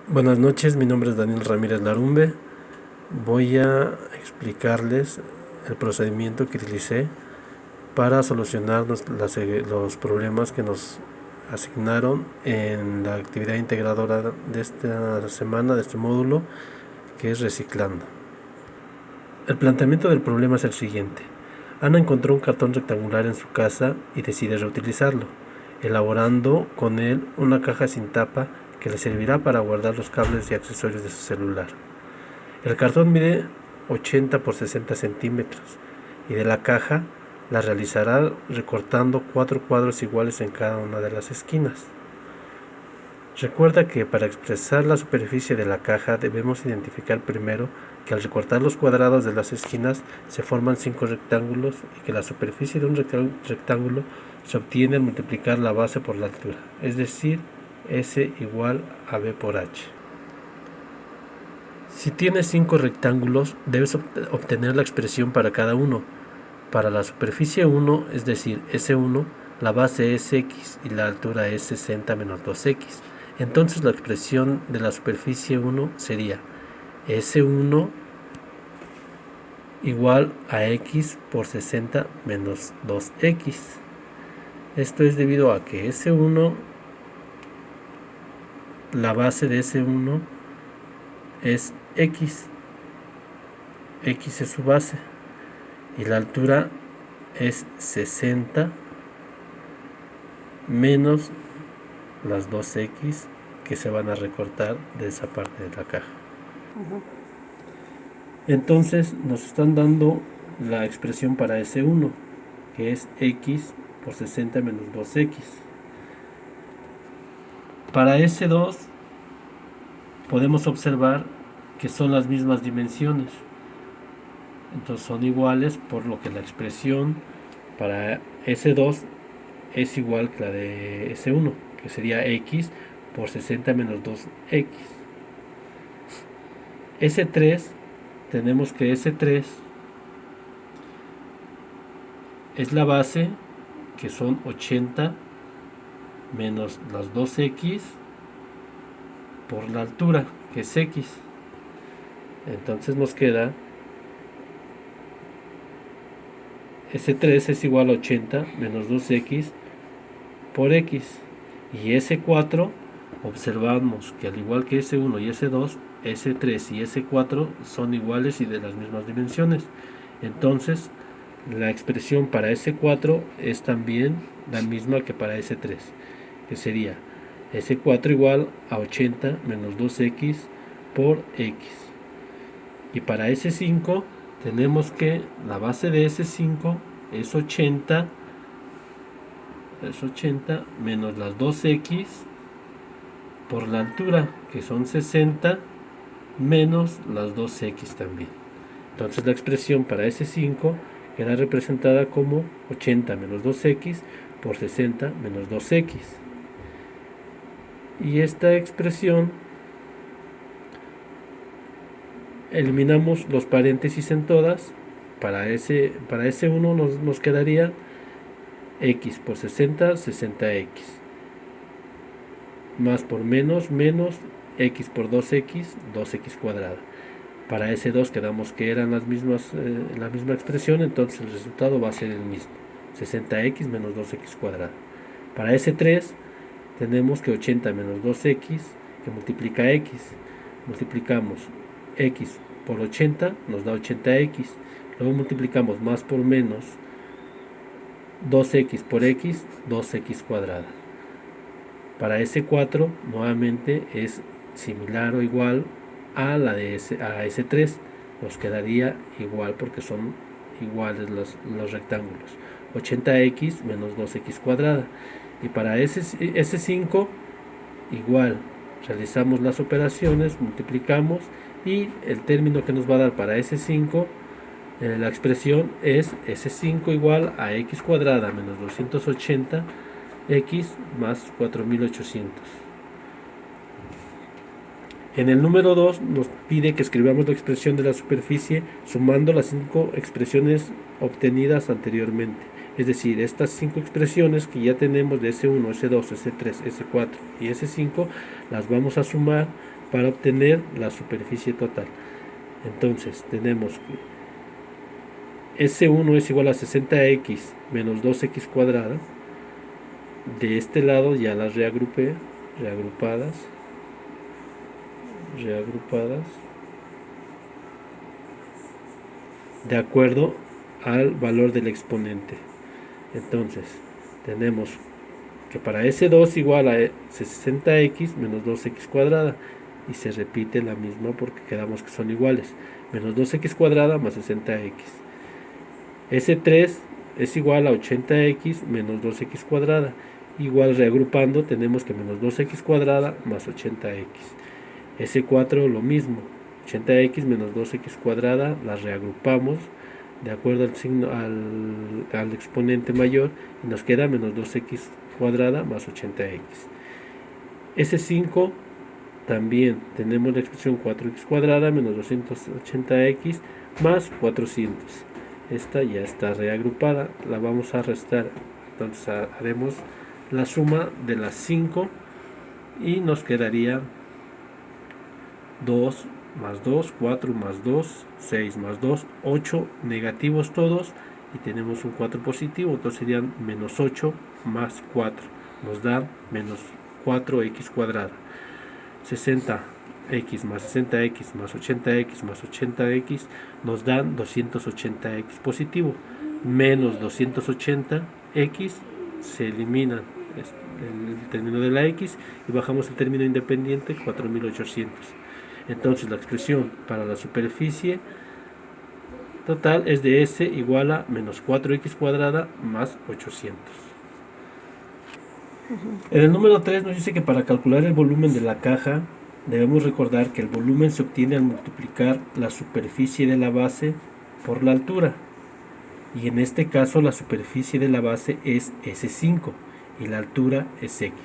Buenas noches, mi nombre es Daniel Ramírez Larumbe. Voy a explicarles el procedimiento que utilicé para solucionar los problemas que nos asignaron en la actividad integradora de esta semana, de este módulo, que es reciclando. El planteamiento del problema es el siguiente. Ana encontró un cartón rectangular en su casa y decide reutilizarlo, elaborando con él una caja sin tapa que le servirá para guardar los cables y accesorios de su celular. El cartón mide 80 por 60 centímetros y de la caja la realizará recortando 4 cuadros iguales en cada una de las esquinas. Recuerda que para expresar la superficie de la caja debemos identificar primero que al recortar los cuadrados de las esquinas se forman 5 rectángulos y que la superficie de un rectángulo se obtiene al multiplicar la base por la altura, es decir, S igual a B por H. Si tienes 5 rectángulos, debes obtener la expresión para cada uno. Para la superficie 1, es decir, S1, la base es X y la altura es 60 menos 2X. Entonces la expresión de la superficie 1 sería S1 igual a X por 60 menos 2X. Esto es debido a que S1, la base de S1 es X. X es su base. Y la altura es 60 menos las 2X que se van a recortar de esa parte de la caja. Entonces nos están dando la expresión para S1, que es X por 60 menos 2X. Para S2 podemos observar que son las mismas dimensiones. Entonces son iguales, por lo que la expresión para S2 es igual que la de S1, que sería X por 60 menos 2X. S3, tenemos que S3 es la base, que son 80 menos las 2X por la altura, que es X. Entonces nos queda S3 es igual a 80 menos 2X por X. Y S4, observamos que al igual que S1 y S2, S3 y S4 son iguales y de las mismas dimensiones. Entonces, la expresión para S4 es también la misma que para S3, que sería S4 igual a 80 menos 2X por X. Y para S5 tenemos que la base de S5 es 80 menos las 2X por la altura, que son 60 menos las 2X también. Entonces la expresión para S5 queda representada como 80 menos 2X por 60 menos 2X. Y esta expresión eliminamos los paréntesis en todas. Para S1 nos quedaría X por 60, 60X. Más por menos, menos X por 2X, 2X cuadrada. Para S2 quedamos que eran la misma expresión, entonces el resultado va a ser el mismo, 60X menos 2X cuadrada. Para S3 tenemos que 80 menos 2X, que multiplica X. Multiplicamos X por 80, nos da 80X. Luego multiplicamos más por menos 2X por X, 2X cuadrada. Para S4 nuevamente es similar o igual a la de S3, nos quedaría igual porque son iguales los rectángulos, 80X menos 2X cuadrada. Y para S5 igual, realizamos las operaciones, multiplicamos y el término que nos va a dar para S5, la expresión es S5 igual a X cuadrada menos 280 X más 4800. En el número 2 nos pide que escribamos la expresión de la superficie sumando las 5 expresiones obtenidas anteriormente. Es decir, estas 5 expresiones que ya tenemos de S1, S2, S3, S4 y S5 las vamos a sumar para obtener la superficie total. Entonces tenemos que S1 es igual a 60x menos 2x cuadrada. De este lado ya las reagrupé, reagrupadas, de acuerdo al valor del exponente. Entonces tenemos que para S2 igual a 60x menos 2x cuadrada, y se repite la misma porque quedamos que son iguales, menos 2x cuadrada más 60x. S3 es igual a 80x menos 2x cuadrada, igual reagrupando tenemos que menos 2x cuadrada más 80x. S4 lo mismo, 80x menos 2x cuadrada, las reagrupamos de acuerdo al signo al exponente mayor, y nos queda menos 2x cuadrada más 80x. S5 también tenemos la expresión 4x cuadrada menos 280x más 400. Esta ya está reagrupada, la vamos a restar. Entonces haremos la suma de las 5 y nos quedaría 2 más 2, 4 más 2, 6 más 2, 8, negativos todos, y tenemos un 4 positivo, entonces serían menos 8 más 4, nos da menos 4x cuadrada. 60x más 60x más 80x más 80x nos dan 280x positivo, menos 280x, se elimina el término de la x y bajamos el término independiente, 4800. Entonces la expresión para la superficie total es de S igual a menos 4x cuadrada más 800. En el número 3 nos dice que para calcular el volumen de la caja debemos recordar que el volumen se obtiene al multiplicar la superficie de la base por la altura, y en este caso la superficie de la base es S5 y la altura es X.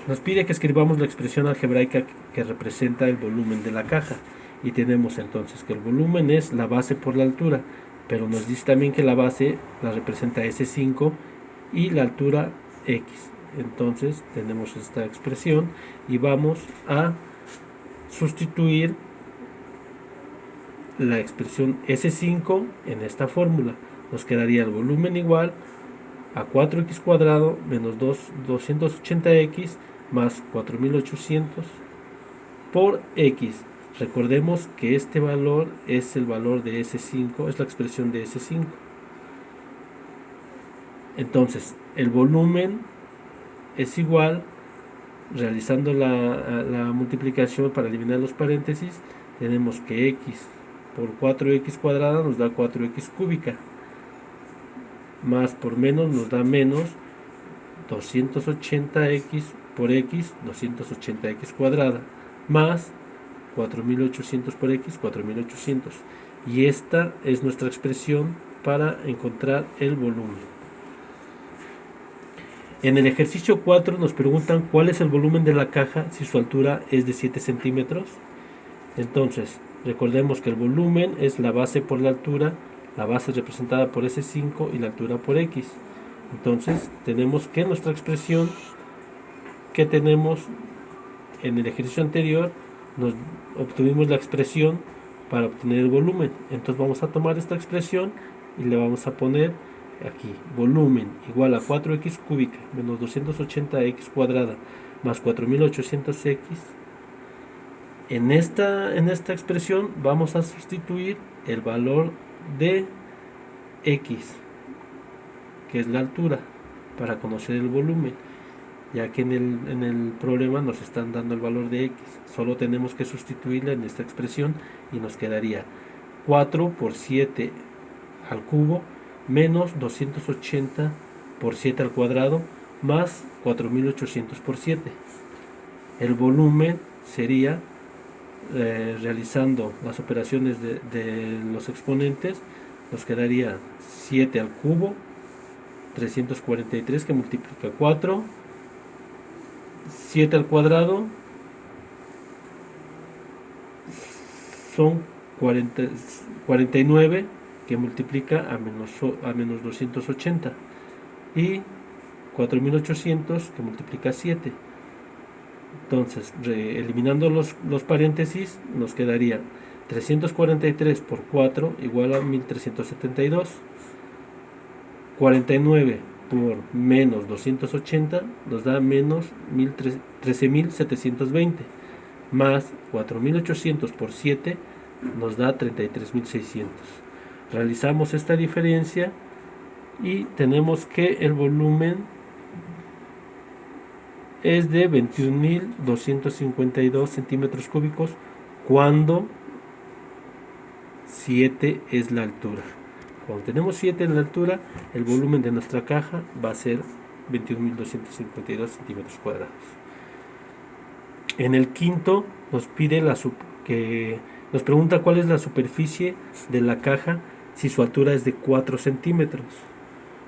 Nos pide que escribamos la expresión algebraica que representa el volumen de la caja, y tenemos entonces que el volumen es la base por la altura, pero nos dice también que la base la representa S5 y la altura X. Entonces tenemos esta expresión y vamos a sustituir la expresión S5 en esta fórmula. Nos quedaría el volumen igual a 4x cuadrado menos 280x más 4800 por X. Recordemos que este valor es el valor de S5, es la expresión de S5. Entonces el volumen es igual, realizando la multiplicación para eliminar los paréntesis, tenemos que X por 4x cuadrada nos da 4x cúbica, más por menos nos da menos 280x por X, 280x cuadrada, más 4800 por X, 4800. Y esta es nuestra expresión para encontrar el volumen. En el ejercicio 4 nos preguntan cuál es el volumen de la caja si su altura es de 7 centímetros. Entonces, recordemos que el volumen es la base por la altura, la base representada por S5 y la altura por X. Entonces, tenemos que nuestra expresión que tenemos en el ejercicio anterior, nos obtuvimos la expresión para obtener el volumen. Entonces vamos a tomar esta expresión y le vamos a poner aquí, volumen igual a 4x cúbica menos 280x cuadrada más 4800x. En esta expresión vamos a sustituir el valor de x, que es la altura, para conocer el volumen, ya que en el problema nos están dando el valor de x. Solo tenemos que sustituirla en esta expresión y nos quedaría 4 por 7 al cubo menos 280 por 7 al cuadrado más 4800 por 7. El volumen sería, realizando las operaciones de los exponentes, nos quedaría 7 al cubo, 343 que multiplica 4, 7 al cuadrado son 49 que multiplica a menos 280, y 4800 que multiplica 7. Entonces, eliminando los paréntesis, nos quedaría 343 por 4 igual a 1372. 49 por menos 280 nos da menos 13.720. Más 4.800 por 7 nos da 33.600. Realizamos esta diferencia y tenemos que el volumen es de 21.252 centímetros cúbicos cuando 7 es la altura. Cuando tenemos 7 en la altura, el volumen de nuestra caja va a ser 21.252 centímetros cuadrados. En el quinto nos pide nos pregunta cuál es la superficie de la caja si su altura es de 4 centímetros.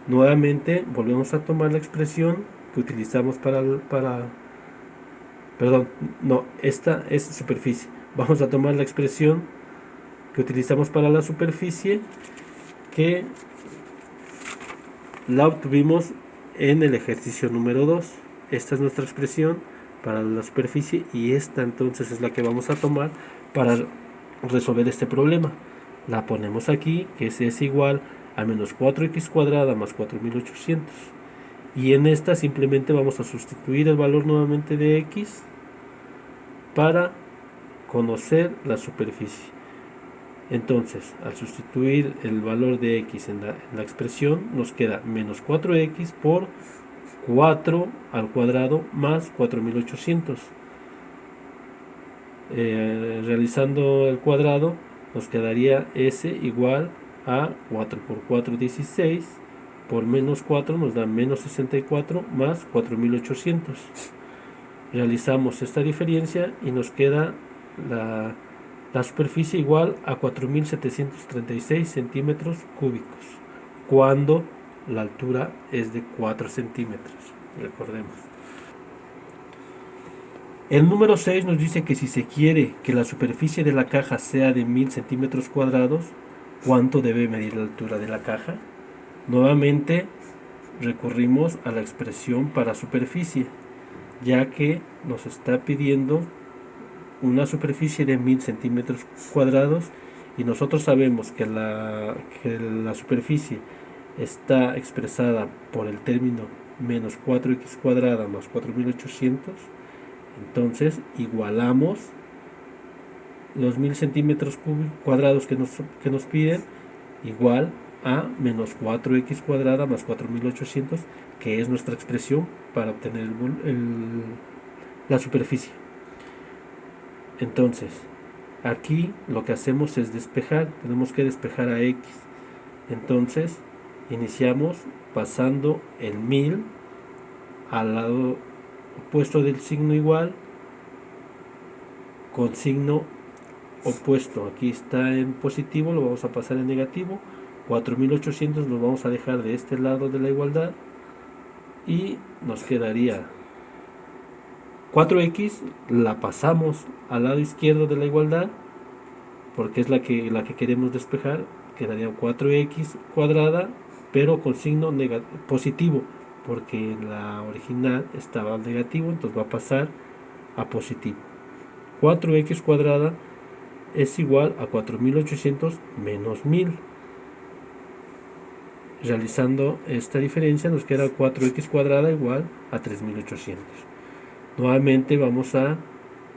Nuevamente volvemos a tomar la expresión que utilizamos esta es superficie. Vamos a tomar la expresión que utilizamos para la superficie, que la obtuvimos en el ejercicio número 2. Esta es nuestra expresión para la superficie y esta entonces es la que vamos a tomar para resolver este problema. La ponemos aquí, que es igual a menos 4x cuadrada más 4.800, y en esta simplemente vamos a sustituir el valor nuevamente de x para conocer la superficie. Entonces, al sustituir el valor de x en la expresión, nos queda menos 4x por 4 al cuadrado más 4.800. Realizando el cuadrado, nos quedaría s igual a 4 por 4, 16, por menos 4 nos da menos 64 más 4.800. Realizamos esta diferencia y nos queda la superficie igual a 4.736 centímetros cúbicos cuando la altura es de 4 centímetros. Recordemos. El número 6 nos dice que si se quiere que la superficie de la caja sea de 1000 centímetros cuadrados, ¿cuánto debe medir la altura de la caja? Nuevamente recurrimos a la expresión para superficie, ya que nos está pidiendo una superficie de 1000 centímetros cuadrados y nosotros sabemos que la superficie está expresada por el término menos 4x cuadrada más 4.800. Entonces igualamos los 1000 centímetros cuadrados que nos piden igual a menos 4x cuadrada más 4.800, que es nuestra expresión para obtener la superficie. Entonces aquí lo que hacemos es despejar, tenemos que despejar a x. Entonces iniciamos pasando el 1000 al lado opuesto del signo igual con signo opuesto. Aquí está en positivo, lo vamos a pasar en negativo. 4.800 lo vamos a dejar de este lado de la igualdad y nos quedaría 4x, la pasamos al lado izquierdo de la igualdad porque es la que queremos despejar. Quedaría 4x cuadrada pero con signo positivo, porque en la original estaba negativo, entonces va a pasar a positivo. 4x cuadrada es igual a 4.800 menos 1000. Realizando esta diferencia nos queda 4x cuadrada igual a 3.800. Nuevamente vamos a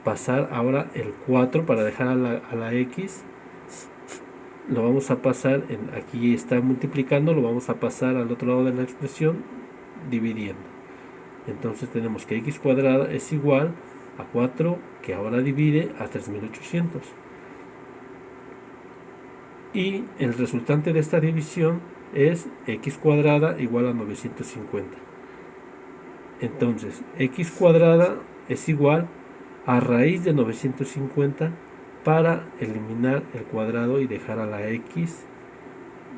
pasar ahora el 4 para dejar a la x. Lo vamos a pasar, aquí está multiplicando, lo vamos a pasar al otro lado de la expresión dividiendo. Entonces tenemos que x cuadrada es igual a 4, que ahora divide a 3.800. Y el resultante de esta división es x cuadrada igual a 950. Entonces x cuadrada es igual a raíz de 950 para eliminar el cuadrado y dejar a la x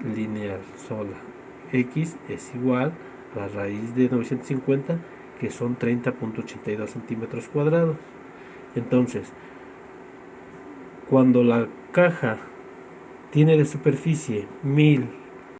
lineal sola. X es igual a la raíz de 950, que son 30.82 centímetros cuadrados. Entonces, cuando la caja tiene de superficie 1000